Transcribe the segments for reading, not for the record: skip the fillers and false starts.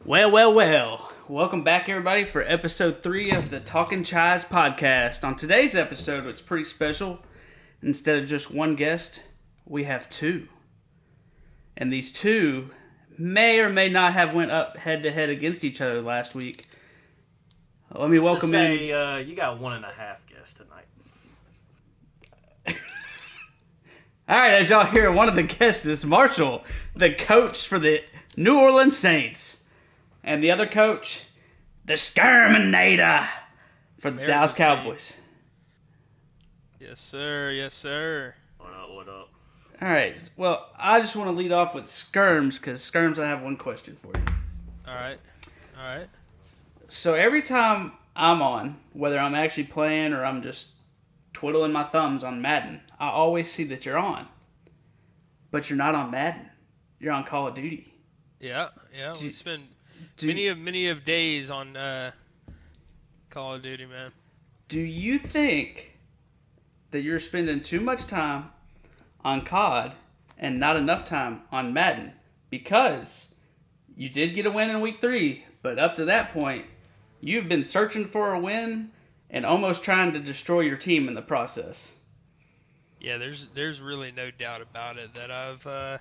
Well, well, well. Welcome back, everybody, for episode 3 of the Talking Chise podcast. On today's episode, it's pretty special. Instead of just one guest, we have two. And these two may or may not have went up head-to-head against each other last week. Let me Let's just welcome say in... you got 1.5 guests tonight. All right, as y'all hear, one of the guests is Marshall, the coach for the New Orleans Saints. And the other coach, the Skirminator for the Dallas Cowboys. Team. Yes, sir. Yes, sir. What up? What up? All right. Well, I just want to lead off with Skirms because Skirms, I have one question for you. All right. All right. So every time I'm on, whether I'm actually playing or I'm just twiddling my thumbs on Madden, I always see that you're on. But you're not on Madden. You're on Call of Duty. Yeah. We spend many of days on Call of Duty, man. Do you think that you're spending too much time on COD and not enough time on Madden? Because you did get a win in week 3, but up to that point, you've been searching for a win and almost trying to destroy your team in the process. Yeah, there's really no doubt about it that I've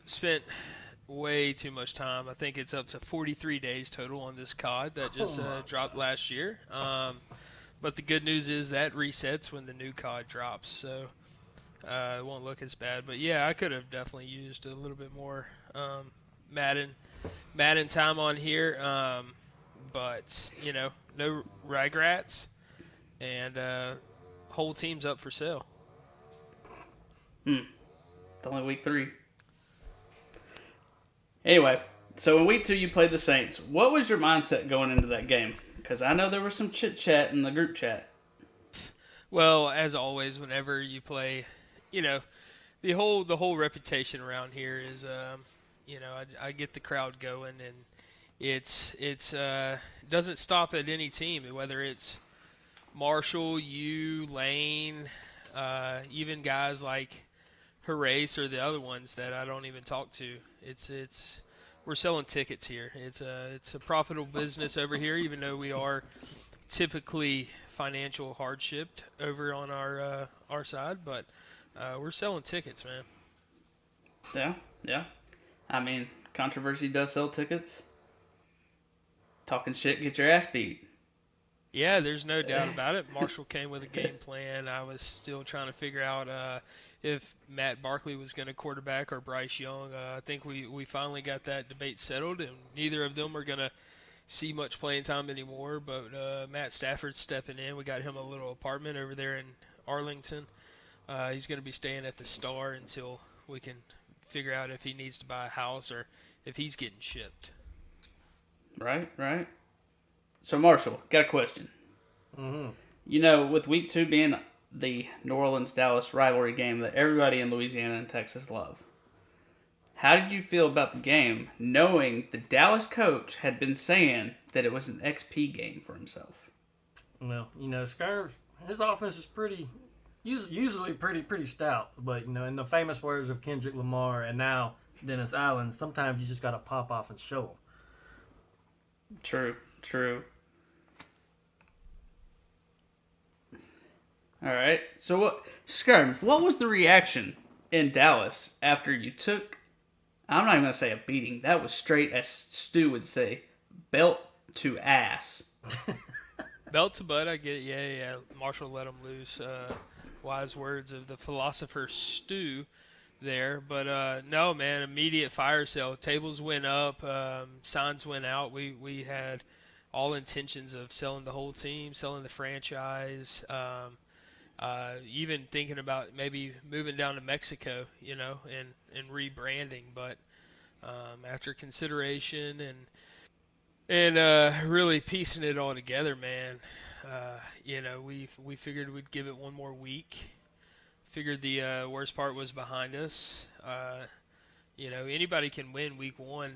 spent way too much time. I think it's up to 43 days total on this COD that just dropped last year. But the good news is that resets when the new COD drops, so it won't look as bad. But yeah, I could have definitely used a little bit more Madden time on here. But no regrets, and whole team's up for sale. It's only week 3. Anyway, so in week 2 you played the Saints. What was your mindset going into that game? Because I know there was some chit-chat in the group chat. Well, as always, whenever you play, the whole reputation around here is, I get the crowd going, and it's doesn't stop at any team, whether it's Marshall, you, Lane, even guys like Horace or the other ones that I don't even talk to. We're selling tickets here. It's a profitable business over here, even though we are typically financial hardship over on our side, but we're selling tickets, man. Yeah. I mean, controversy does sell tickets. Talking shit, get your ass beat. Yeah, there's no doubt about it. Marshall came with a game plan. I was still trying to figure out if Matt Barkley was going to quarterback or Bryce Young. I think we finally got that debate settled, and neither of them are going to see much playing time anymore. But Matt Stafford's stepping in. We got him a little apartment over there in Arlington. He's going to be staying at the Star until we can figure out if he needs to buy a house or if he's getting shipped. Right. So, Marshall, got a question. Mm-hmm. With week 2 being the New Orleans-Dallas rivalry game that everybody in Louisiana and Texas love, how did you feel about the game knowing the Dallas coach had been saying that it was an XP game for himself? Well, Skirms, his offense is usually pretty stout. But, in the famous words of Kendrick Lamar and now Dennis Allen, sometimes you just got to pop off and show them. True. All right. So, Skirms, what was the reaction in Dallas after you took, I'm not even going to say a beating. That was straight, as Stu would say, belt to ass. Belt to butt, I get it. Yeah. Marshall let him loose. Wise words of the philosopher Stu there. But no, man, immediate fire sale. Tables went up. Signs went out. We had all intentions of selling the whole team, selling the franchise. Even thinking about maybe moving down to Mexico, and rebranding. But after consideration and really piecing it all together, man, we figured we'd give it one more week. Figured the worst part was behind us. Anybody can win week 1,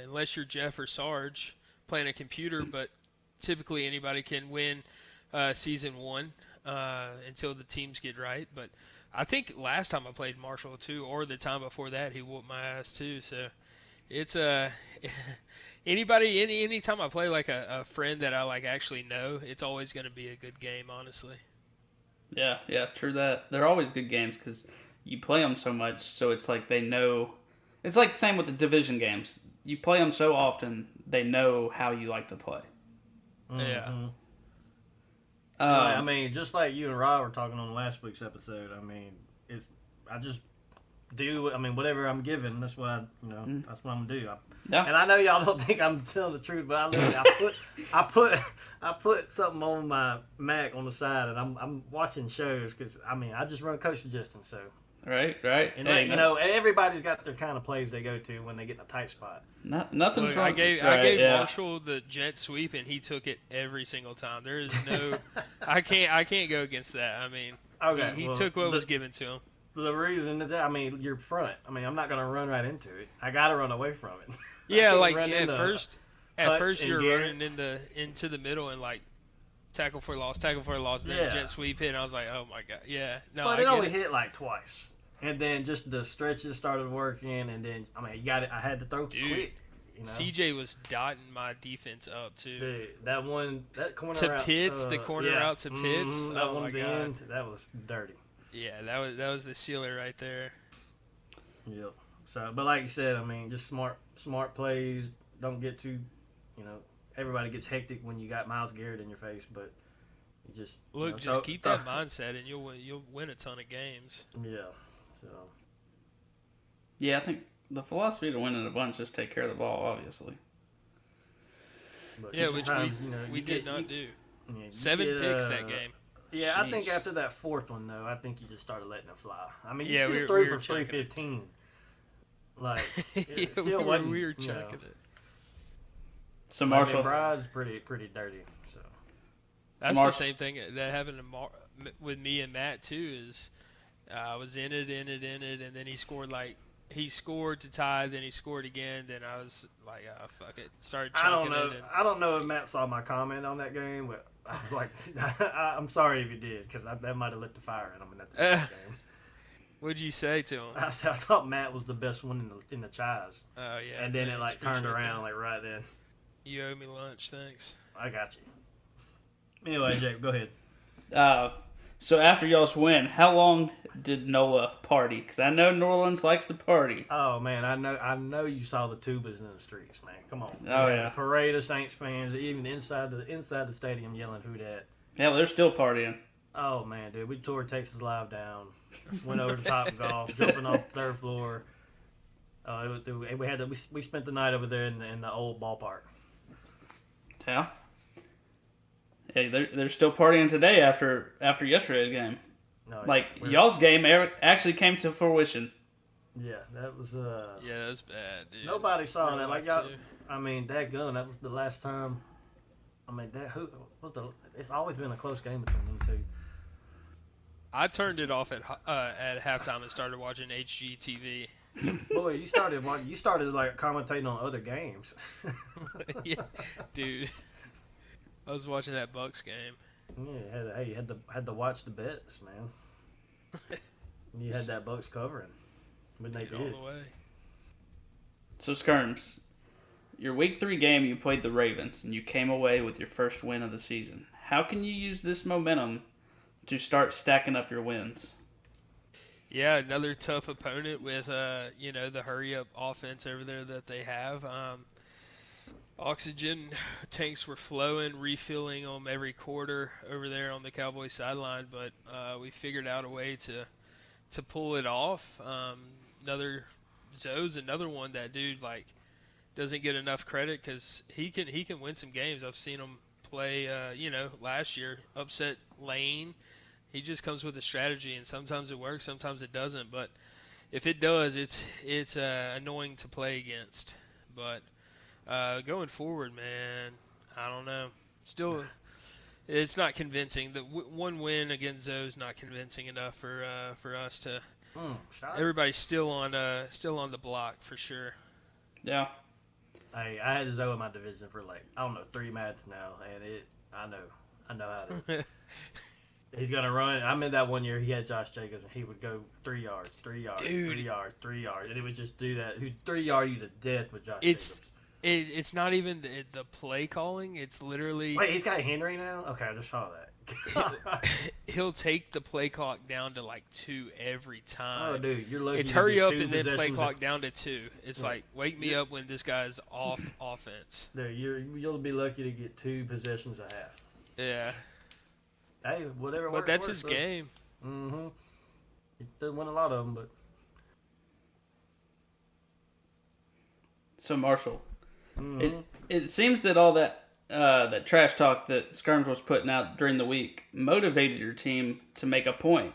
unless you're Jeff or Sarge playing a computer, but typically anybody can win season 1 until the teams get right. But I think last time I played Marshall too, or the time before that, he whooped my ass too. So It's anytime I play like a friend that I like actually know, it's always going to be a good game, honestly. Yeah, yeah, true that. They're always good games because you play them so much, so it's like they know. It's like the same with the division games. You play them so often, they know how you like to play. Yeah. Mm-hmm. And like, I Um, mean, just like you and Rob were talking on last week's episode. I mean, it's I just do. I mean, whatever I'm given, that's what mm, that's what I'm gonna do. yeah, And I know y'all don't think I'm telling the truth, but I literally, I put, I put something on my Mac on the side, and I'm watching shows because I mean, I just run coach suggestions, so. right, right. And Hey, you know, everybody's got their kind of plays they go to when they get in a tight spot. nothing's Look, I wrong. gave I Right, gave yeah, Marshall the jet sweep and he took it every single time. There is no I can't go against that. I mean, he, Okay, he well, took what was given to him. the reason is that I mean, you're front. I mean, I'm not gonna run right into it. I gotta run away from it. I Yeah, can't like run into at Hutch first and you're Garrett. running into the middle and like tackle for loss, and then Yeah, jet sweep hit and I was like, "Oh my god." Yeah. No, but I it get only it. hit like twice, and then just the stretches started working, and then I mean, you got it. I had to throw Dude, quick. You know, CJ was dotting my defense up too. that corner To route. Pitts, the corner Yeah, route to Pitts. that Oh one my at the god. end, that was dirty. Yeah, that was the sealer right there. Yep. So, but like you said, I mean, just smart plays. Don't get too, you know, everybody gets hectic when you got Miles Garrett in your face, but you just, Look, just keep throw. that mindset and you'll win a ton of games. Yeah. So, yeah. I think the philosophy to win in a bunch is take care of the ball, obviously. but Yeah, just which sometimes, we did not do. yeah, you 7 picks that game. yeah. I think Sheesh. after that fourth one though, I think you just started letting it fly. I mean, you Yeah, still we threw were for chucking it. 315. Like, Yeah, it still wasn't, we were chucking it. So like Marshall, McBride's pretty dirty. So, That's the Marshall, same thing that happened with me and Matt too. Is I was in it, and then he scored to tie, then he scored again. Then I was like, oh, fuck it, started I don't chunking know. it, and I don't know if Matt saw my comment on that game, but I was like, I'm sorry if he did, because that might have lit the fire in him in that game. what'd you say to him? I said I thought Matt was the best one in the Chise, Oh yeah, and then it thanks, like turned appreciate around that. like right then. You owe me lunch, thanks. I got you. Anyway, Jake, go ahead. uh, so after y'all's win, how long did Nola party? Because I know New Orleans likes to party. Oh man, I know you saw the tubas in the streets, man. Come on. Oh We had yeah, a parade of Saints fans, even inside the stadium, yelling "Who dat?" hell, they're still partying. Oh man, dude, we tore Texas Live down, went over to Top Golf, jumping off the third floor. We spent the night over there in the old ballpark. Yeah, hey, they're still partying today after yesterday's game. No, Like yeah, y'all's game actually came to fruition. yeah, that was Yeah, that's bad, dude. nobody saw Real that. Like life, y'all, too. I mean, that gun, that was the last time. I mean, it's always been a close game between them two. I turned it off at halftime and started watching HGTV. Boy, you started like commentating on other games. Yeah, dude, I was watching that Bucks game. Yeah, you had to watch the bets, man. You had that Bucks covering, when they Dude, all did. the way. So Skirms, your week 3 game you played the Ravens and you came away with your first win of the season. How can you use this momentum to start stacking up your wins? Yeah, another tough opponent with the hurry up offense over there that they have. Oxygen tanks were flowing, refilling them every quarter over there on the Cowboys sideline, but we figured out a way to pull it off. Another Zoe's another one that dude like doesn't get enough credit because he can win some games. I've seen him play, last year upset Lane. He just comes with a strategy, and sometimes it works, sometimes it doesn't. But if it does, it's annoying to play against. But going forward, man, I don't know. Still, it's not convincing. The one win against Zoe's not convincing enough for us to. Shots. Everybody's still on the block for sure. Yeah. Hey, I had Zoe in my division for like I don't know 3 matches now, and I know how it is. He's gonna run. I mean, that one year he had Josh Jacobs, and he would go 3 yards, 3 yards, Dude, 3 yards, 3 yards, and he would just do that. He'd 3 yard you to death with Josh it's Jacobs. it's not even the play calling. It's literally Wait, he's got Henry now. Okay, I just saw he'll, that. he'll take the play clock down to like 2 every Oh, time. dude, you're lucky It's to hurry get up two and then play possessions. clock down to 2. It's Yeah. like wake me up when this guy's off offense. Dude, you'll be lucky to get 2 possessions a half. Yeah, Hey, whatever but works. that's Works, his game. Mm-hmm. He doesn't win a lot of them, but. So Marshall, Mm-hmm. it seems that all that trash talk that Skirms was putting out during the week motivated your team to make a point.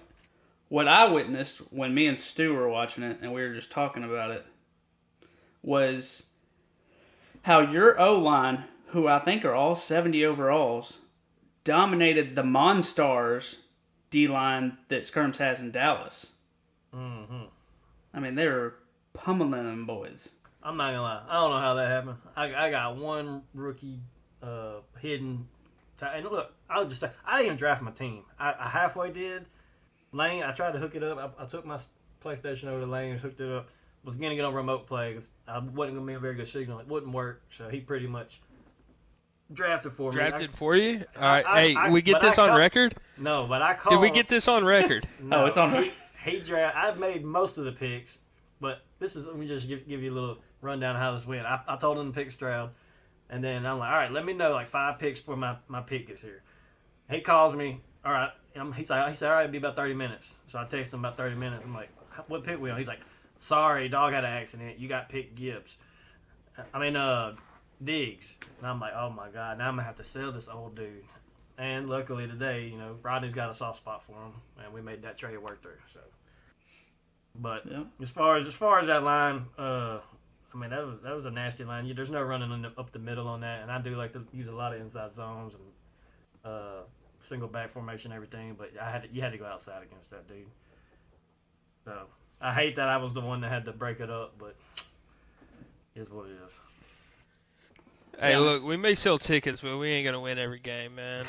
What I witnessed when me and Stu were watching it and we were just talking about it was how your O line, who I think are all 70 overalls, dominated the Monstars D line that Skirms has in Dallas. Mm-hmm. I mean, they were pummeling them boys. I'm not gonna lie. I don't know how that happened. I got one rookie hidden. And look, I'll just say I didn't even draft my team. I halfway did. Lane, I tried to hook it up. I took my PlayStation over to Lane and hooked it up. Was gonna get on remote play because I wasn't gonna be a very good signal. It wouldn't work, so he pretty much drafted for me. Drafted for you? All right. Hey, we get this on record? No, but I called. Did we get this on record? No, it's on. He draft. I've made most of the picks, but this is. Let me just give you a little rundown of how this went. I told him to pick Stroud, and then I'm like, all right, let me know like 5 picks before my pick is here. He calls me. All right. He said, all right, it'll be about 30 minutes. So I text him about 30 minutes. I'm like, what pick we on? He's like, sorry, dog had an accident. You got picked Gibbs. Diggs. And I'm like, oh my God, now I'm gonna have to sell this old dude. And luckily today, Rodney's got a soft spot for him, and we made that trade work through. So, but Yeah. as far as that line, that was a nasty line. There's no running up the middle on that, and I do like to use a lot of inside zones and single back formation, and everything. But you had to go outside against that dude. So I hate that I was the one that had to break it up, but it's what it is. Hey, look, we may sell tickets, but we ain't gonna win every game, man.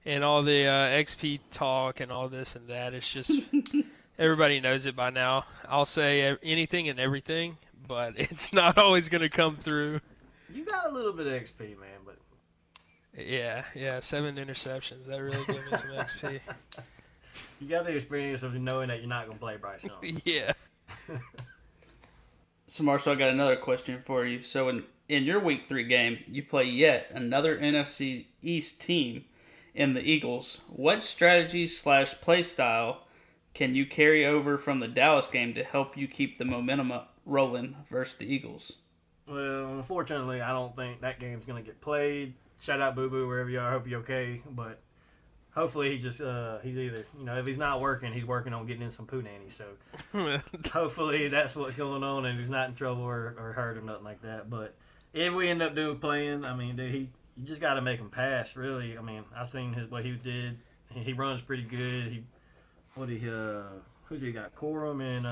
and all the XP talk and all this and that, it's just everybody knows it by now. I'll say anything and everything, but it's not always gonna come through. You got a little bit of XP, man, but yeah, 7 interceptions. That really gave me some XP. You got the experience of knowing that you're not gonna play Bryce Young. Yeah. So, Marshall, I got another question for you. So, in your Week 3 game, you play yet another NFC East team in the Eagles. What strategy/play style can you carry over from the Dallas game to help you keep the momentum up rolling versus the Eagles? Well, unfortunately, I don't think that game's gonna get played. Shout out Boo Boo wherever you are. I hope you're okay, but hopefully he's either if he's not working, he's working on getting in some poo nanny. So hopefully that's what's going on, and he's not in trouble or hurt or nothing like that. But if we end up playing, I mean, dude, you just got to make him pass. Really, I mean, I seen what he did. He runs pretty good. Who's he got? Corum and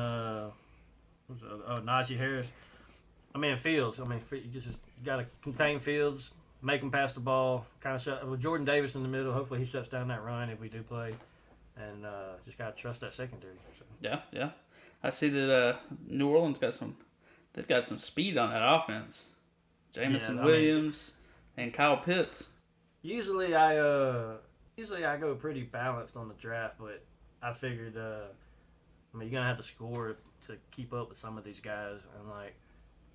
Najee Harris. I mean, Fields. I mean, you got to contain Fields. Make him pass the ball, kind of shut with Jordan Davis in the middle. Hopefully he shuts down that run if we do play, and just gotta trust that secondary. So. Yeah. I see that New Orleans they've got some speed on that offense. Jameson Williams and Kyle Pitts. Usually I go pretty balanced on the draft, but I figured you're gonna have to score to keep up with some of these guys, and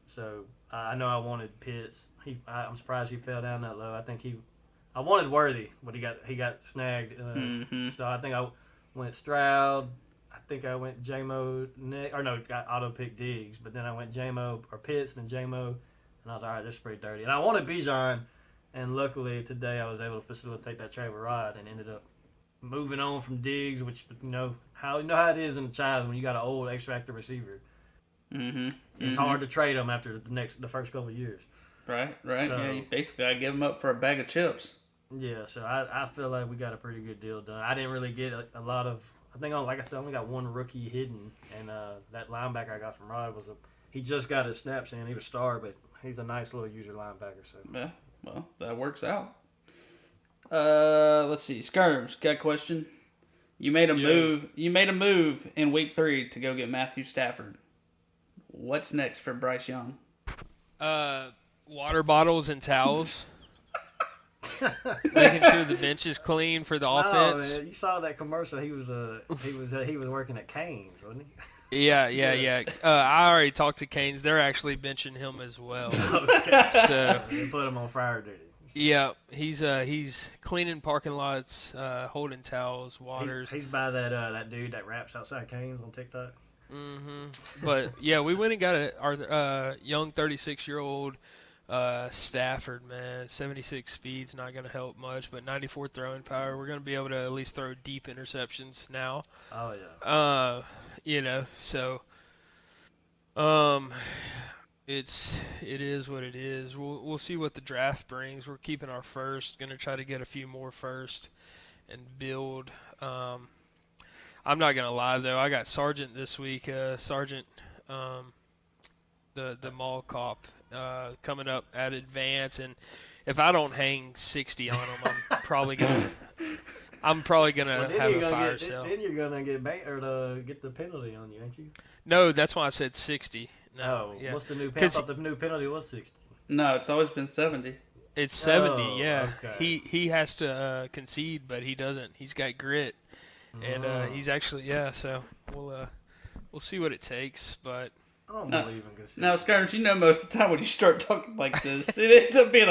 so I know I wanted Pitts. I'm surprised he fell down that low. I wanted Worthy, but he got snagged. So I think I went Stroud. I think I went J-Mo got auto pick Diggs, but then I went J-Mo or Pitts, then J-Mo, and I was all right. This is pretty dirty. And I wanted Bijan, and luckily today I was able to facilitate that trade with Rod and ended up moving on from Diggs, which how it is in the Chise when you got an old X Factor receiver. It's hard to trade them after the first couple of years. Right. So, yeah, you basically I give them up for a bag of chips. Yeah, so I feel like we got a pretty good deal done. I didn't really get a lot of. I think, like I said, I only got one rookie hidden, and that linebacker I got from Rod he just got his snaps in. He was a star, but he's a nice little user linebacker. So yeah, well, that works out. Let's see. Skirms, got a question? You made a Yeah. move. You made a move in week 3 to go get Matthew Stafford. What's next for Bryce Young? Water bottles and towels. Making sure the bench is clean for the No, offense. man, you saw that commercial. He was working at Cane's, wasn't he? Yeah. I already talked to Canes. They're actually benching him as well. Okay. So They put him on fire duty. yeah, he's cleaning parking lots, holding towels, waters. He's by that dude that raps outside Cane's on TikTok. But yeah, we went and got our young 36-year-old Stafford, man. 76 speed's not going to help much, but 94 throwing power. We're going to be able to at least throw deep interceptions now. Oh yeah. So it is what it is. We'll see what the draft brings. We're keeping our first. Going to try to get a few more first and build. I'm not gonna lie though, I got Sergeant this week. Sergeant, the mall cop, coming up at advance, and if I don't hang 60 on him, I'm probably gonna have a fire sale. Then you're gonna get get the penalty on you, ain't you? No, that's why I said 60. No, yeah. What's the new penalty? I thought the new penalty was 60. No, it's always been 70. It's 70. Oh, yeah. okay. He has to concede, but he doesn't. He's got grit. And he's actually, so we'll see what it takes, but I don't believe in conceding. Now, Skirms, you know most of the time when you start talking like this, it ends up being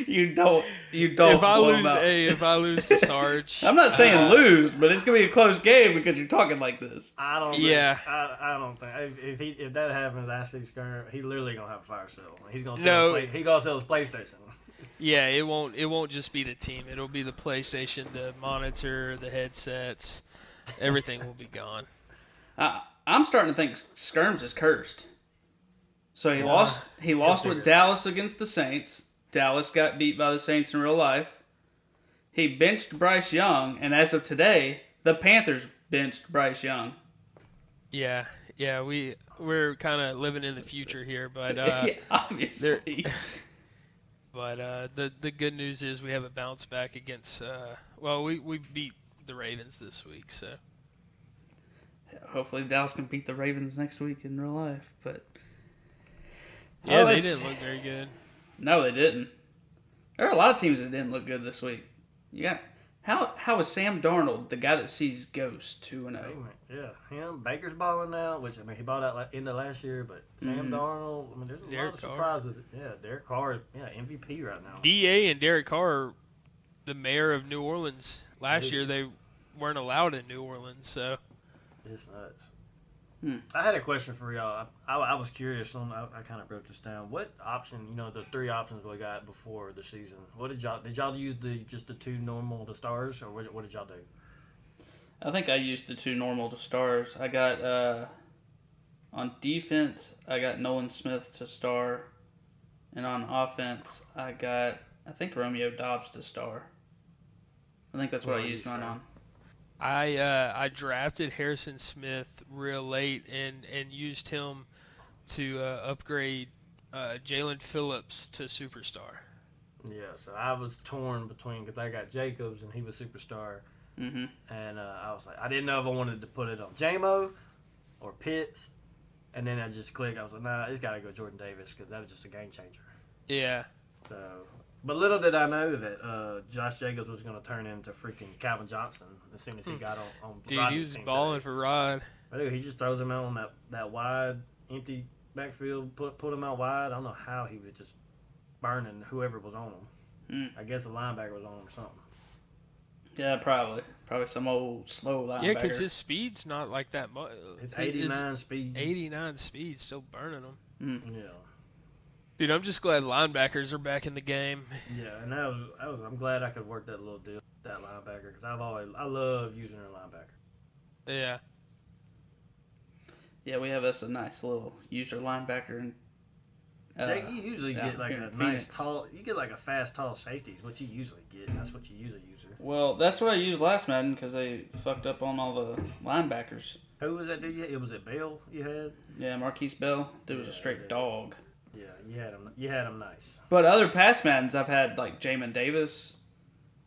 you don't. if I lose to Sarge, I'm not saying lose, but it's gonna be a close game because you're talking like this. I don't. Yeah. I don't think if that happens, I see Skirm. He's literally gonna have a fire sale. He's gonna sell his PlayStation. Yeah, it won't just be the team. It'll be the PlayStation, the monitor, the headsets. Everything will be gone. I'm starting to think Skirms is cursed. So he lost. He lost with Dallas against the Saints. Dallas got beat by the Saints in real life. He benched Bryce Young, and as of today, the Panthers benched Bryce Young. Yeah, we're kind of living in the future here, but yeah, obviously. But the good news is we have a bounce back against. We beat the Ravens this week, so. Hopefully Dallas can beat the Ravens next week in real life, but. Yeah, they didn't look very good. No, they didn't. There are a lot of teams that didn't look good this week. Yeah. How is Sam Darnold, the guy that sees ghosts, 2-0? Yeah, him. Baker's balling now, which he balled out end of last year, but Sam Darnold. I mean, there's a lot of surprises. Yeah, Derek Carr, MVP right now. DA and Derek Carr, the mayor of New Orleans. Last year they weren't allowed in New Orleans, so. It's nuts. I had a question for y'all. I was curious on. I kind of wrote this down. What option? The 3 options we got before the season. What did y'all use just the 2 normal to stars, or what did y'all do? I think I used the 2 normal to stars. I got on defense. I got Nolan Smith to star, and on offense, I think Romeo Doubs to star. I think that's what I used mine on. I drafted Harrison Smith real late and used him to upgrade Jalen Phillips to superstar. Yeah, so I was torn between because I got Jacobs and he was superstar, and I was like, I didn't know if I wanted to put it on JMO or Pitts, and then I just clicked. I was like, nah, it's got to go Jordan Davis because that was just a game changer. Yeah. So. But little did I know that Josh Jacobs was going to turn into freaking Calvin Johnson as soon as he got on Dude, he was balling for Rod. But dude, he just throws him out on that wide, empty backfield, put him out wide. I don't know how he was just burning whoever was on him. I guess the linebacker was on him or something. Yeah, probably some old slow linebacker. Yeah, because his speed's not like that much. It's 89 speed. 89 speed, still burning him. Yeah. Dude, I'm just glad linebackers are back in the game. Yeah, and I'm glad I could work that little deal, that linebacker, because I love using a linebacker. Yeah. Yeah, we have us a nice little user linebacker. And Jake, you usually get like a nice tall. You get like a fast, tall safety. Is what you usually get. That's what you usually use. Well, that's what I used last Madden because they fucked up on all the linebackers. Who was that dude? It was it Bell you had? Yeah, Marquise Bell. Dude was a straight dog. Yeah, you had him. You had him nice. But other past Maddens, I've had like Jamin Davis.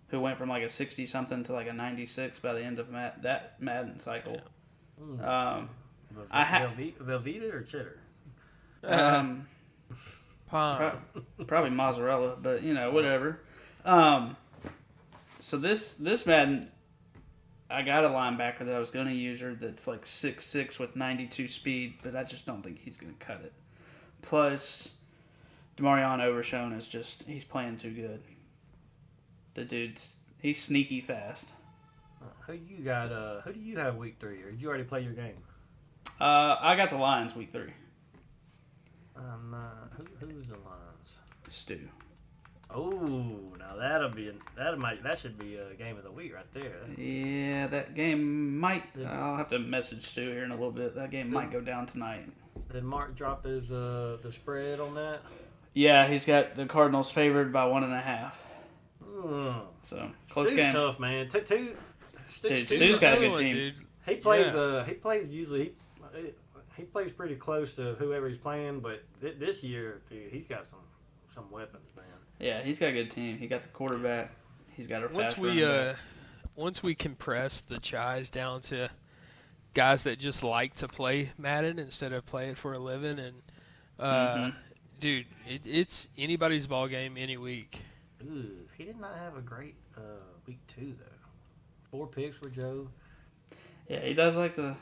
who went from like a 60 something to like a 96 by the end of that Madden cycle. Um, I ha- Velveeta or cheddar? Yeah. um, Palm. probably mozzarella, but whatever. Um, so this Madden, I got a linebacker that I was going to use her that's like 6'6" with 92 speed, but I just don't think he's going to cut it. Plus, Demarion Overshone is he's playing too good. The he's sneaky fast. Who you got? Who do you have week 3? Or did you already play your game? I got the Lions week 3. Who's the Lions? Stu. Oh, now that should be a game of the week right there. Yeah, that game might. I'll have to message Stu here in a little bit. That game might go down tonight. Did Mark drop his the spread on that? Yeah, he's got the Cardinals favored by 1.5. So close Stu's game. Tough, man. Stu's got a good team. Dude. He plays. He plays usually. He plays pretty close to whoever he's playing, but this year, dude, he's got some weapons, man. Yeah, he's got a good team. He got the quarterback. He's got a fast running back. Once we compress the Chise down to guys that just like to play Madden instead of play it for a living, and dude, it's anybody's ball game any week. Ooh, he did not have a great week 2 though. 4 picks for Joe. Yeah, he does like to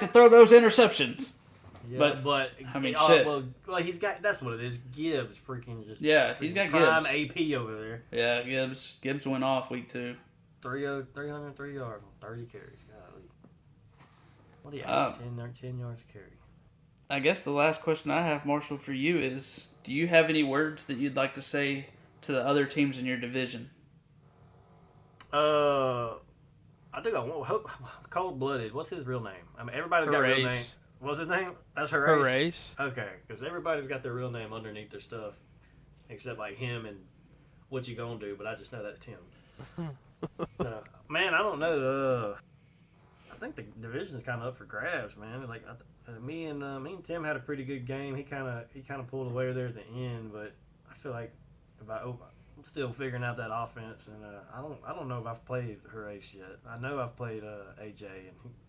throw those interceptions. Yeah, but I mean, shit. Well, he's got. That's what it is. Gibbs freaking just. Yeah, he's got prime Gibbs. AP over there. Yeah, Gibbs went off week 2. 303 yards on 30 carries. Golly. What do you have? 10 yards a carry. I guess the last question I have, Marshall, for you is: do you have any words that you'd like to say to the other teams in your division? I think I want Cold Blooded. What's his real name? I mean, everybody's got a real name. What's his name? That's Horace. Okay, because everybody's got their real name underneath their stuff, except like him and what you gonna do. But I just know that's Tim. Man, I don't know. I think the division's kind of up for grabs, man. Like me and Tim had a pretty good game. He kind of pulled away there at the end, but I feel like I'm still figuring out that offense, and I don't know if I've played Horace yet. I know I've played AJ,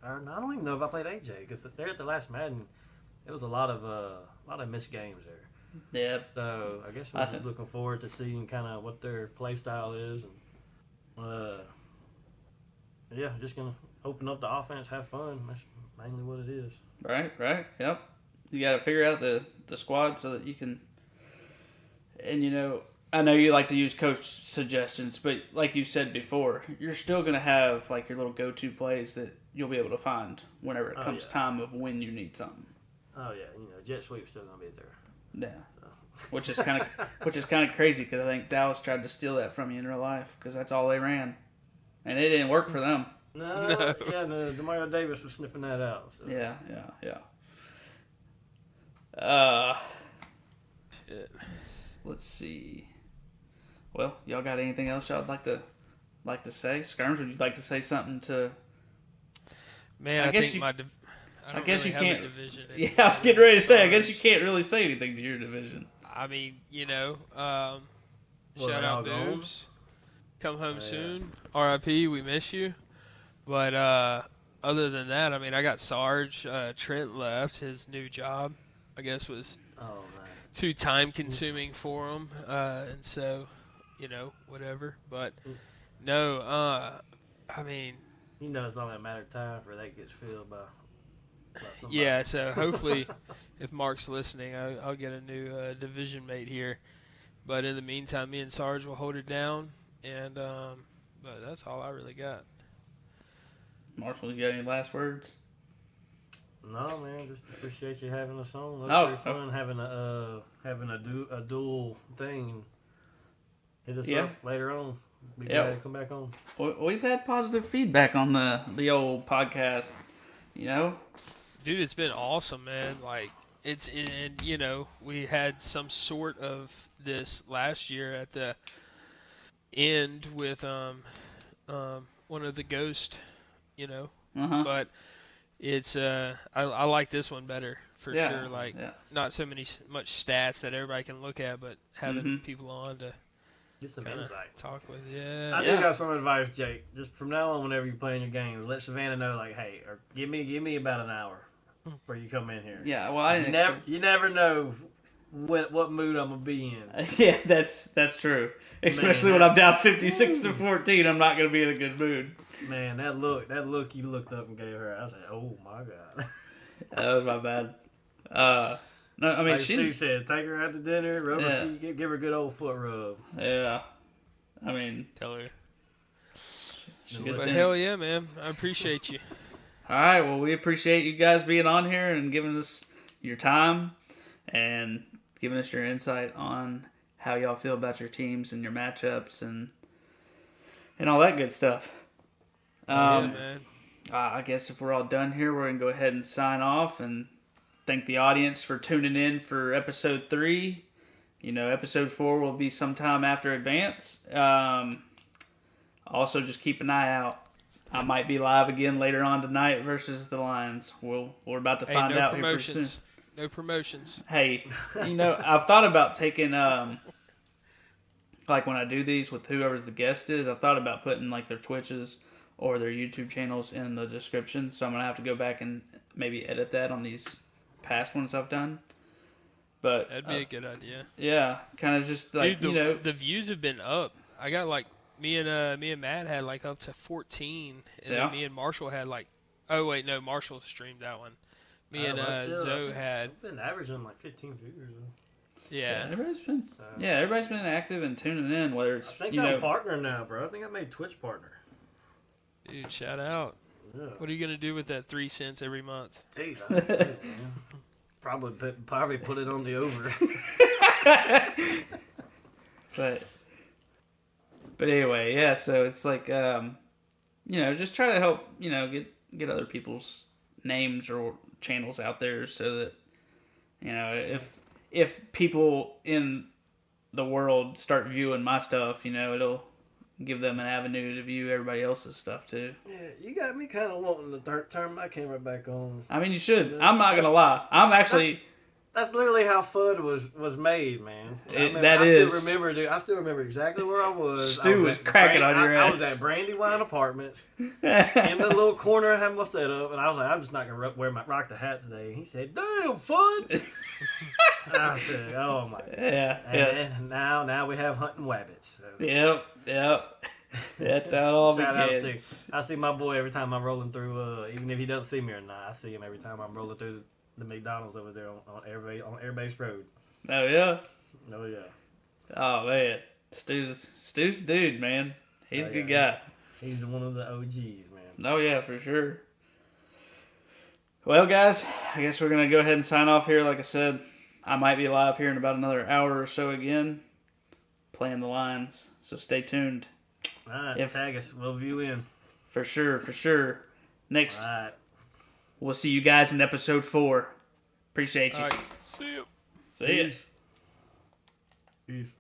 and I don't even know if I played AJ because there at the last Madden, there was a lot of missed games there. Yeah. So I guess I'm just looking forward to seeing kind of what their play style is, and yeah, just gonna open up the offense, have fun. That's mainly what it is. Right. Yep. You got to figure out the squad so that you can, and I know you like to use coach suggestions, but like you said before, you're still going to have like your little go-to plays that you'll be able to find whenever it comes time of when you need something. Oh yeah, jet sweep's still going to be there. Yeah, so. which is kind of crazy because I think Dallas tried to steal that from you in real life because that's all they ran, and it didn't work for them. No. Demario Davis was sniffing that out. So. Yeah. Let's see. Well, y'all got anything else y'all like to say? Skirms, would you like to say something to? Man, I think I guess you really can't. Have a division Yeah, I was getting ready to say. I guess you can't really say anything to your division. I mean, shout out Boobs. Come home soon. R.I.P. We miss you. But other than that, I mean, I got Sarge. Trent left. His new job, I guess, was too time consuming for him, and so. Whatever. But no, I mean, it's only a matter of time for that gets filled by somebody. Yeah. So hopefully, if Mark's listening, I'll get a new division mate here. But in the meantime, me and Sarge will hold it down, and but that's all I really got. Marshall, you got any last words? No, man. Just appreciate you having us on. It was pretty fun having a dual thing. Hit us up later on. Be glad to come back on. We've had positive feedback on the old podcast. Dude, it's been awesome, man. Like we had some sort of this last year at the end with one of the ghost, but it's I like this one better for sure. Like not so much stats that everybody can look at, but having people on to Get some Kinda insight. talk with. Yeah. I Yeah. do got some advice, Jake. Just from now on, whenever you're playing your games, let Savannah know, like, hey, or give me about an hour before you come in here. Yeah, well, I You didn't never you never know what mood I'm gonna be in. Yeah, that's true. Especially Man, when I'm down 56-14, I'm not going to be in a good mood. Man, that look you looked up and gave her, I was like, oh my god. That was my bad. No, I mean, Like she. Steve said, take her out to dinner, rub Yeah. her feet, give her a good old foot rub. Yeah. I mean, Tell her. she No, gets But dinner. hell yeah, man. I appreciate you. All right, well, we appreciate you guys being on here and giving us your time and giving us your insight on how y'all feel about your teams and your matchups and all that good stuff. Yeah, man. I guess if we're all done here, we're going to go ahead and sign off and thank the audience for tuning in for episode 3. Episode 4 will be sometime after Advance. Also, just keep an eye out. I might be live again later on tonight versus the Lions. We're about to find no out here pretty soon. promotions. No promotions. Hey, I've thought about taking like when I do these with whoever's the guest is, I've thought about putting like their Twitches or their YouTube channels in the description. So I'm gonna have to go back and maybe edit that on these past ones I've done. But That'd be a good idea. yeah, kind of just like Dude, the views have been up. I got like me and Matt had like up to 14, and Yeah. then me and Marshall had like. Oh wait, no, Marshall streamed that one. Me and Zoe had. I've been averaging like 15 viewers. Yeah. everybody's been active and tuning in. Whether it's I think I'm partner now, bro. I think I made Twitch partner. Dude, shout out. Yeah. What are you gonna do with that 3 cents every month? Dude, I don't know, man. Probably put it on the over. But anyway, yeah. So it's like just try to help get other people's names or channels out there so that if people in the world start viewing my stuff, it'll give them an avenue to view everybody else's stuff too. Yeah, you got me kind of wanting to turn my camera back on. I mean, you should. I'm not gonna lie. I'm actually. That's literally how FUD was made, man. I still remember exactly where I was. Stu was cracking on your ass. I was at Brandywine Apartments in the little corner I had my setup, and I was like, I'm just not gonna rock the hat today. He said, "Damn, FUD." I said, "Oh my god." Yeah. And now we have hunting wabbits. So. Yep. That's how it all Shout out begins. Stu. I see my boy every time I'm rolling through. Even if he doesn't see me or not, I see him every time I'm rolling through the McDonald's over there on Air Base Road. Oh yeah. Oh yeah. Oh man, Stu's dude, man. He's a good guy. He's one of the OGs, man. Oh yeah, for sure. Well, guys, I guess we're gonna go ahead and sign off here. Like I said, I might be live here in about another hour or so again, playing the Lions. So stay tuned. All right, tag us. We'll view in. For sure. Next, All right. we'll see you guys in episode 4. Appreciate you. All right, see you. See ya. Peace.